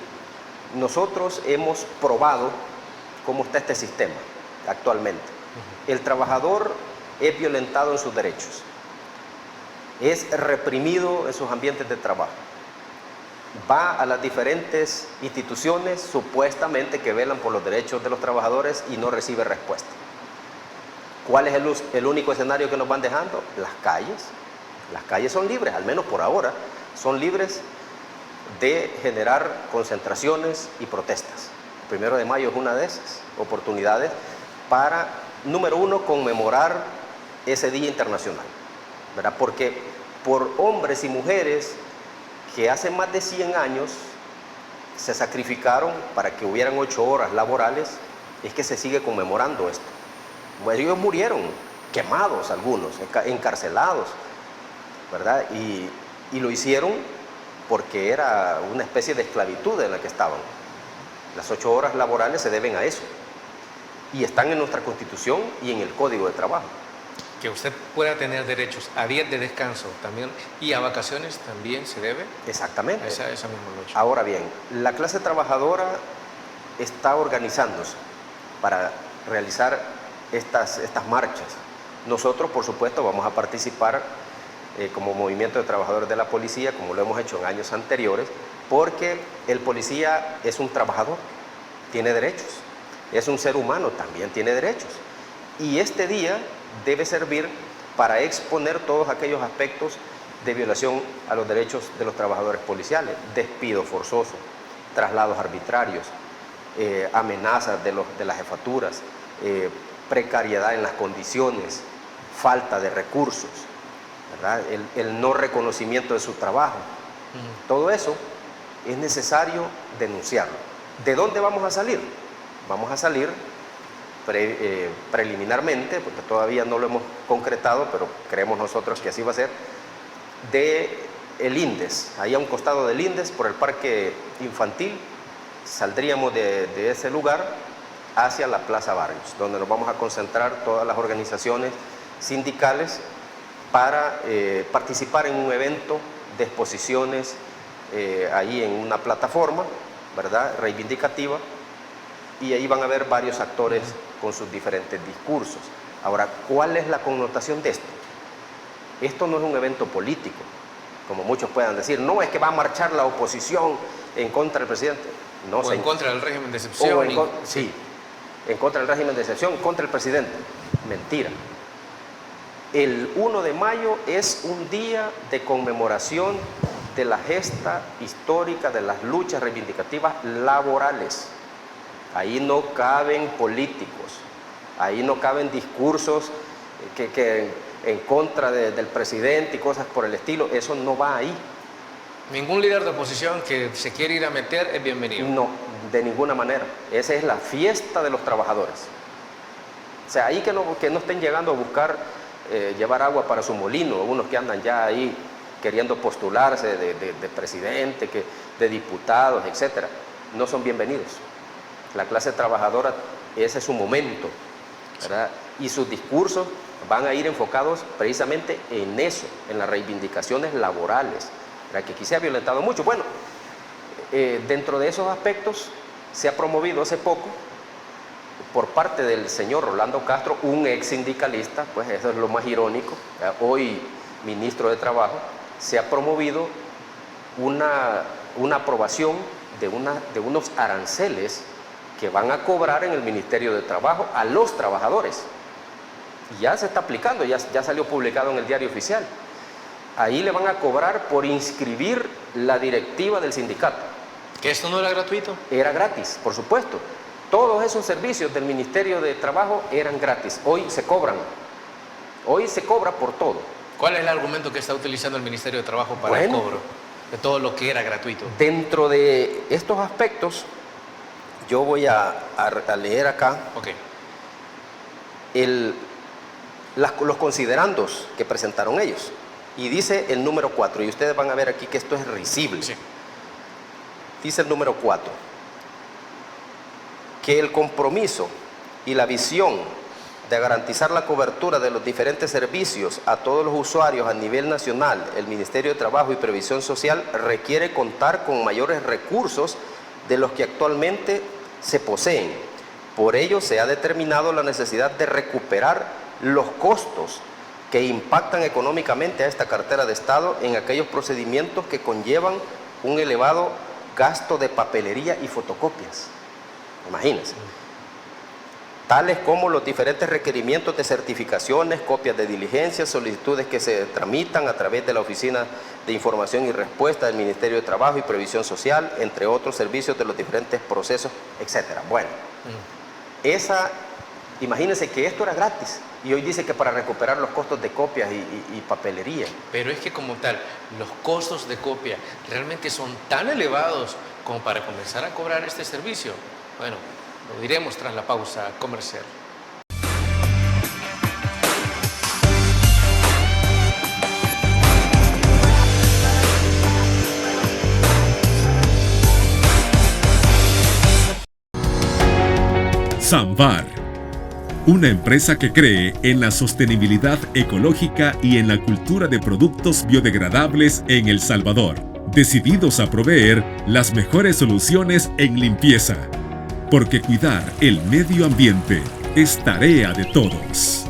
Speaker 3: nosotros hemos probado cómo está este sistema actualmente. El trabajador es violentado en sus derechos, es reprimido en sus ambientes de trabajo. Va a las diferentes instituciones supuestamente que velan por los derechos de los trabajadores y no recibe respuesta. ¿Cuál es el único escenario que nos van dejando? Las calles. Las calles son libres, al menos por ahora, son libres de generar concentraciones y protestas. El 1 de mayo es una de esas oportunidades para, número uno, conmemorar ese Día Internacional, ¿verdad? Porque por hombres y mujeres que hace más de 100 años se sacrificaron para que hubieran 8 horas laborales, es que se sigue conmemorando esto. Pues ellos murieron quemados, algunos, encarcelados, ¿verdad? Y lo hicieron porque era una especie de esclavitud en la que estaban. Las 8 horas laborales se deben a eso. Y están en nuestra Constitución y en el Código de Trabajo.
Speaker 2: Que usted pueda tener derechos a días de descanso también y a vacaciones también se debe.
Speaker 3: Exactamente.
Speaker 2: A esa misma noche.
Speaker 3: Ahora bien, la clase trabajadora está organizándose para realizar estas marchas. Nosotros, por supuesto, vamos a participar como movimiento de trabajadores de la policía, como lo hemos hecho en años anteriores, porque el policía es un trabajador, tiene derechos, es un ser humano, también tiene derechos. Y este día debe servir para exponer todos aquellos aspectos de violación a los derechos de los trabajadores policiales: despido forzoso, traslados arbitrarios, amenazas de las jefaturas, precariedad en las condiciones, falta de recursos, ¿verdad? El no reconocimiento de su trabajo. Todo eso es necesario denunciarlo. ¿De dónde vamos a salir? Vamos a salir preliminarmente, porque todavía no lo hemos concretado, pero creemos nosotros que así va a ser, de el INDES, ahí a un costado del INDES, por el parque infantil. Saldríamos de ese lugar hacia la Plaza Barrios, donde nos vamos a concentrar todas las organizaciones sindicales para participar en un evento de exposiciones ahí en una plataforma, ¿verdad?, reivindicativa, y ahí van a haber varios actores con sus diferentes discursos. Ahora, ¿cuál es la connotación de esto? Esto no es un evento político, como muchos puedan decir. No, es que va a marchar la oposición en contra del presidente. No,
Speaker 2: o en contra del régimen de excepción.
Speaker 3: Sí, en contra del régimen de excepción, contra el presidente. Mentira. El 1 de mayo es un día de conmemoración de la gesta histórica de las luchas reivindicativas laborales. Ahí no caben políticos, ahí no caben discursos que en contra del presidente y cosas por el estilo. Eso no va ahí.
Speaker 2: Ningún líder de oposición que se quiere ir a meter es bienvenido.
Speaker 3: No, de ninguna manera. Esa es la fiesta de los trabajadores. O sea, ahí que no estén llegando a buscar llevar agua para su molino, unos que andan ya ahí queriendo postularse de presidente, de diputados, etcétera, no son bienvenidos. La clase trabajadora, ese es su momento, ¿verdad? Y sus discursos van a ir enfocados precisamente en eso, en las reivindicaciones laborales, ¿verdad?, que aquí se ha violentado mucho. Bueno, dentro de esos aspectos se ha promovido hace poco, por parte del señor Rolando Castro, un ex sindicalista, pues eso es lo más irónico, hoy ministro de Trabajo, se ha promovido una aprobación de unos aranceles que van a cobrar en el Ministerio de Trabajo a los trabajadores. Y ya se está aplicando, ya salió publicado en el Diario Oficial. Ahí le van a cobrar por inscribir la directiva del sindicato.
Speaker 2: ¿Que esto no era gratuito?
Speaker 3: Era gratis, por supuesto. Todos esos servicios del Ministerio de Trabajo eran gratis. Hoy se cobran. Hoy se cobra por todo.
Speaker 2: ¿Cuál es el argumento que está utilizando el Ministerio de Trabajo para el cobro de todo lo que era gratuito?
Speaker 3: Dentro de estos aspectos, yo voy a leer acá los considerandos que presentaron ellos. Y dice el número 4, y ustedes van a ver aquí que esto es risible. Sí. Dice el número 4, que el compromiso y la visión de garantizar la cobertura de los diferentes servicios a todos los usuarios a nivel nacional, el Ministerio de Trabajo y Previsión Social requiere contar con mayores recursos de los que actualmente se poseen. Por ello se ha determinado la necesidad de recuperar los costos que impactan económicamente a esta cartera de Estado en aquellos procedimientos que conllevan un elevado gasto de papelería y fotocopias. Imagínense. Tales como los diferentes requerimientos de certificaciones, copias de diligencias, solicitudes que se tramitan a través de la Oficina de Información y Respuesta del Ministerio de Trabajo y Previsión Social, entre otros servicios de los diferentes procesos, etcétera. Bueno, imagínense que esto era gratis y hoy dice que para recuperar los costos de copias y papelería.
Speaker 2: Pero es que como tal, los costos de copia realmente son tan elevados como para comenzar a cobrar este servicio. Bueno, lo diremos tras la pausa comercial.
Speaker 4: Samvar, una empresa que cree en la sostenibilidad ecológica y en la cultura de productos biodegradables en El Salvador, decididos a proveer las mejores soluciones en limpieza, porque cuidar el medio ambiente es tarea de todos.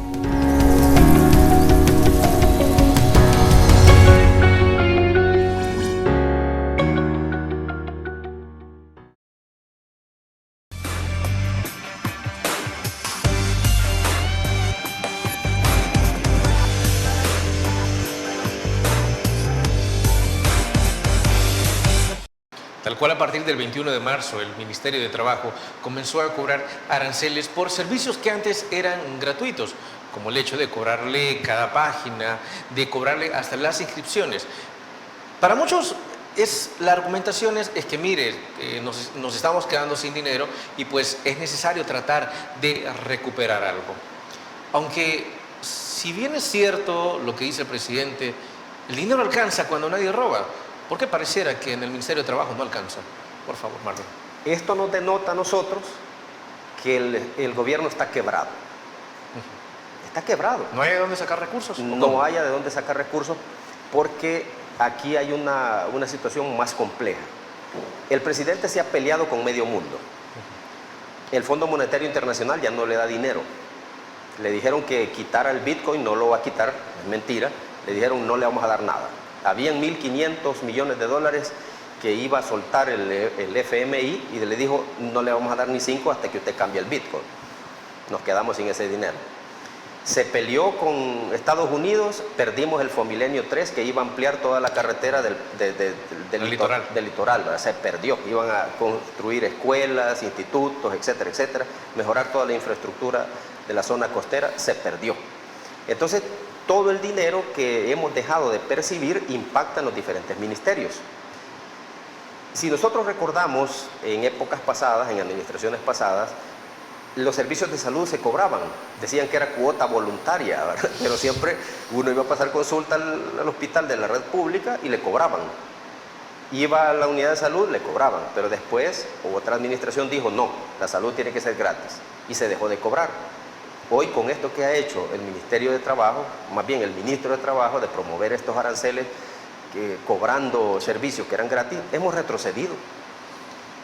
Speaker 2: Tal cual, a partir del 21 de marzo, el Ministerio de Trabajo comenzó a cobrar aranceles por servicios que antes eran gratuitos, como el hecho de cobrarle cada página, de cobrarle hasta las inscripciones. Para muchos la argumentación es que mire, nos estamos quedando sin dinero y pues es necesario tratar de recuperar algo. Aunque si bien es cierto lo que dice el presidente, el dinero alcanza cuando nadie roba. ¿Por qué pareciera que en el Ministerio de Trabajo no alcanza? Por favor, Marlon.
Speaker 3: Esto nos denota a nosotros que el gobierno está quebrado. Está quebrado.
Speaker 2: ¿No hay de dónde sacar recursos?
Speaker 3: No hay de dónde sacar recursos porque aquí hay una situación más compleja. El presidente se ha peleado con medio mundo. El Fondo Monetario Internacional ya no le da dinero. Le dijeron que quitara el Bitcoin, no lo va a quitar, es mentira. Le dijeron no le vamos a dar nada. Habían 1.500 millones de dólares que iba a soltar el FMI y le dijo no le vamos a dar ni 5 hasta que usted cambie el Bitcoin. Nos quedamos sin ese dinero. Se peleó con Estados Unidos, perdimos el Fomilenio 3 que iba a ampliar toda la carretera del litoral, ¿verdad? Se perdió. Iban a construir escuelas, institutos, etcétera, etcétera, mejorar toda la infraestructura de la zona costera, se perdió. Entonces, todo el dinero que hemos dejado de percibir impacta en los diferentes ministerios. Si nosotros recordamos en épocas pasadas, en administraciones pasadas, los servicios de salud se cobraban, decían que era cuota voluntaria, ¿verdad? Pero siempre uno iba a pasar consulta al hospital de la red pública y le cobraban. Iba a la unidad de salud, le cobraban, pero después otra administración dijo no, la salud tiene que ser gratis y se dejó de cobrar. Hoy con esto que ha hecho el Ministerio de Trabajo, más bien el Ministro de Trabajo, de promover estos aranceles cobrando servicios que eran gratis, hemos retrocedido.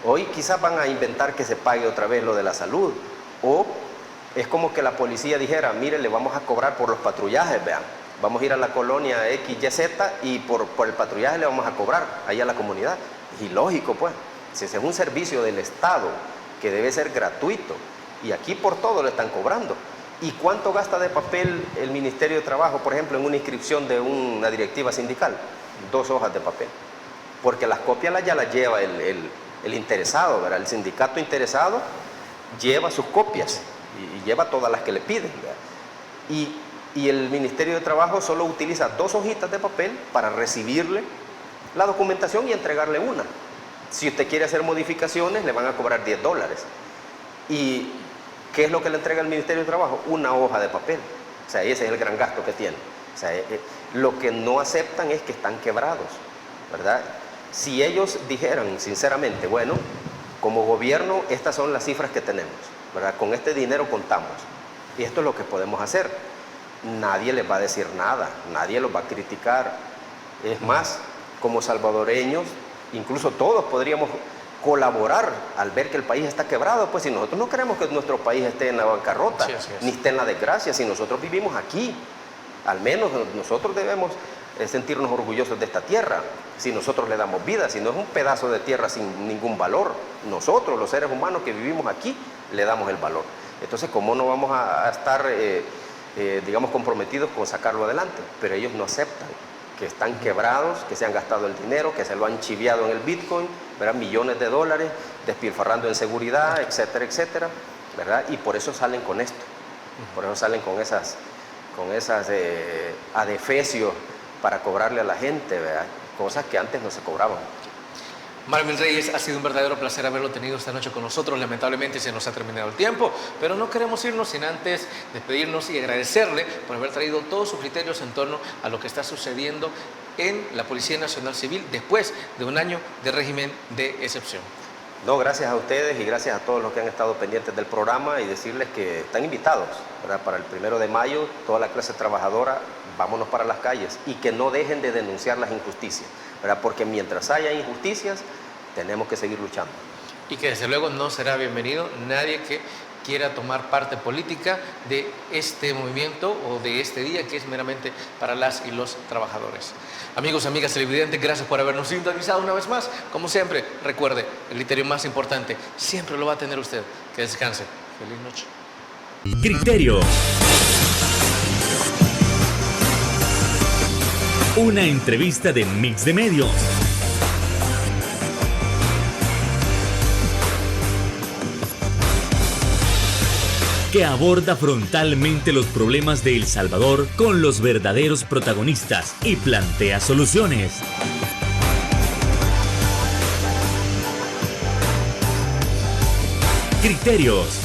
Speaker 3: Hoy quizás van a inventar que se pague otra vez lo de la salud, o es como que la policía dijera, mire, le vamos a cobrar por los patrullajes, vean, vamos a ir a la colonia XYZ y por el patrullaje le vamos a cobrar ahí a la comunidad. Es ilógico, pues, si ese es un servicio del Estado que debe ser gratuito y aquí por todo le están cobrando. ¿Y cuánto gasta de papel el Ministerio de Trabajo, por ejemplo, en una inscripción de una directiva sindical? 2 hojas de papel. Porque las copias ya las lleva el interesado, ¿verdad? El sindicato interesado lleva sus copias y lleva todas las que le piden, ¿verdad? Y el Ministerio de Trabajo solo utiliza 2 hojitas de papel para recibirle la documentación y entregarle una. Si usted quiere hacer modificaciones, le van a cobrar $10. ¿Y qué es lo que le entrega el Ministerio de Trabajo? Una hoja de papel. O sea, ese es el gran gasto que tiene. O sea, lo que no aceptan es que están quebrados, ¿verdad? Si ellos dijeran sinceramente, bueno, como gobierno, estas son las cifras que tenemos, ¿verdad? Con este dinero contamos. Y esto es lo que podemos hacer. Nadie les va a decir nada, nadie los va a criticar. Es más, como salvadoreños, incluso todos podríamos colaborar al ver que el país está quebrado. Pues si nosotros no queremos que nuestro país esté en la bancarrota, ni esté en la desgracia, si nosotros vivimos aquí, al menos nosotros debemos sentirnos orgullosos de esta tierra, si nosotros le damos vida, si no es un pedazo de tierra sin ningún valor. Nosotros, los seres humanos que vivimos aquí, le damos el valor. Entonces, ¿cómo no vamos a estar, digamos, comprometidos con sacarlo adelante? Pero ellos no aceptan, que están quebrados, que se han gastado el dinero, que se lo han chiviado en el Bitcoin, ¿verdad? Millones de dólares, despilfarrando en seguridad, etcétera, etcétera, ¿verdad? Y por eso salen con esto, por eso salen con esas adefesios para cobrarle a la gente, ¿verdad? Cosas que antes no se cobraban.
Speaker 2: Marvin Reyes, ha sido un verdadero placer haberlo tenido esta noche con nosotros. Lamentablemente se nos ha terminado el tiempo, pero no queremos irnos sin antes despedirnos y agradecerle por haber traído todos sus criterios en torno a lo que está sucediendo en la Policía Nacional Civil después de un año de régimen de excepción.
Speaker 3: No, gracias a ustedes y gracias a todos los que han estado pendientes del programa, y decirles que están invitados, ¿verdad? Para el 1 de mayo, toda la clase trabajadora, vámonos para las calles y que no dejen de denunciar las injusticias, ¿verdad? Porque mientras haya injusticias, tenemos que seguir luchando.
Speaker 2: Y que desde luego no será bienvenido nadie que quiera tomar parte política de este movimiento o de este día, que es meramente para las y los trabajadores. Amigos, amigas televidentes, gracias por habernos sintonizado una vez más. Como siempre, recuerde, el criterio más importante siempre lo va a tener usted. Que descanse. Feliz noche.
Speaker 1: Criterio. Una entrevista de Mix de Medios. Que aborda frontalmente los problemas de El Salvador con los verdaderos protagonistas y plantea soluciones. Criterios.